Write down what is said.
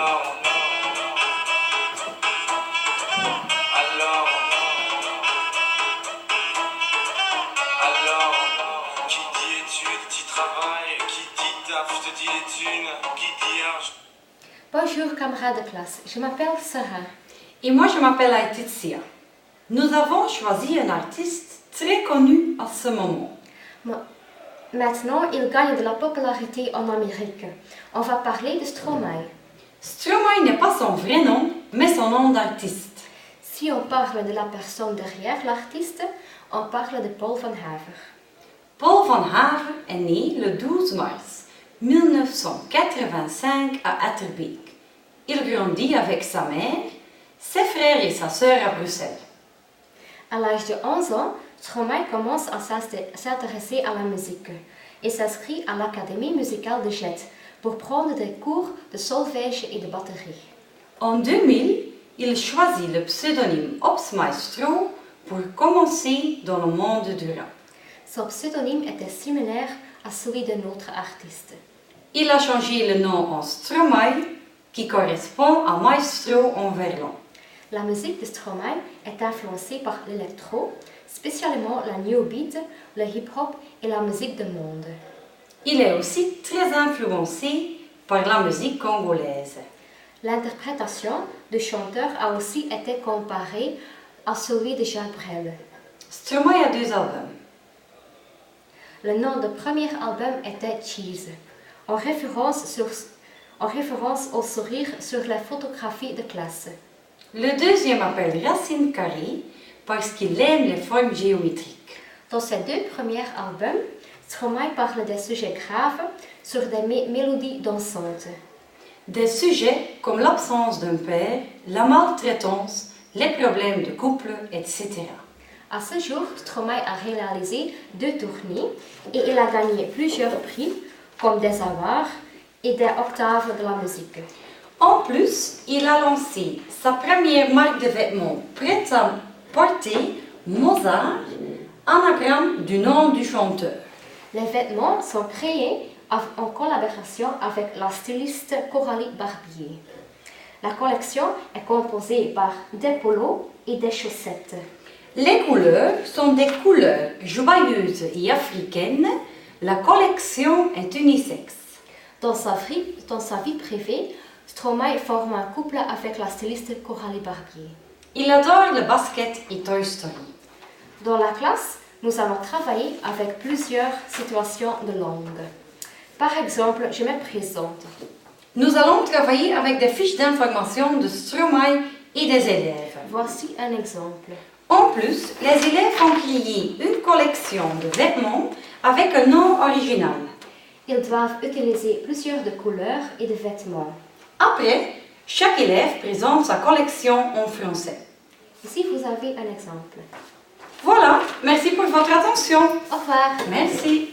Qui dit études, dit travail, qui dit taf, je te dis les thunes, qui dit argent. Bonjour camarades de classe, je m'appelle Sarah. Et moi, je m'appelle Laetitia. Nous avons choisi un artiste très connu à ce moment. Maintenant, il gagne de la popularité en Amérique. On va parler de Stromae. Stromae n'est pas son vrai nom, mais son nom d'artiste. Si on parle de la personne derrière l'artiste, on parle de Paul van Haver. Paul van Haver est né le 12 mars 1985 à Etterbeek. Il grandit avec sa mère, ses frères et sa sœur à Bruxelles. À l'âge de 11 ans, Stromae commence à s'intéresser à la musique et s'inscrit à l'Académie musicale de Jet pour prendre des cours de solfège et de batterie. En 2000, il choisit le pseudonyme Ops Maestro pour commencer dans le monde du rap. Son pseudonyme était similaire à celui de notre artiste. Il a changé le nom en Stromae, qui correspond à Maestro en verlan. La musique de Stromae est influencée par l'électro, spécialement la new beat, le hip-hop et la musique de monde. Il est aussi très influencé par la musique congolaise. L'interprétation du chanteur a aussi été comparée à celui de Jacques Brel. Stromae a 2 albums. Le nom du premier album était Cheese, en référence au sourire sur la photographie de classe. Le deuxième appelle Racine carrée parce qu'il aime les formes géométriques. Dans ses 2 premiers albums, Stromae parle des sujets graves sur des mélodies dansantes. Des sujets comme l'absence d'un père, la maltraitance, les problèmes de couple, etc. À ce jour, Stromae a réalisé 2 tournées et il a gagné plusieurs prix, comme des awards et des octaves de la musique. En plus, il a lancé sa première marque de vêtements prête à porter, Mozart, anagramme du nom du chanteur. Les vêtements sont créés en collaboration avec la styliste Coralie Barbier. La collection est composée par des polos et des chaussettes. Les couleurs sont des couleurs joyeuses et africaines. La collection est unisexe. Dans sa vie privée, Stromae forme un couple avec la styliste Coralie Barbier. Il adore le basket et Toy Story. Dans la classe, nous allons travailler avec plusieurs situations de langue. Par exemple, je me présente. Nous allons travailler avec des fiches d'information de Stromae et des élèves. Voici un exemple. En plus, les élèves ont créé une collection de vêtements avec un nom original. Ils doivent utiliser plusieurs de couleurs et de vêtements. Après, chaque élève présente sa collection en français. Ici, vous avez un exemple. Voilà, merci pour votre attention. Au revoir. Merci.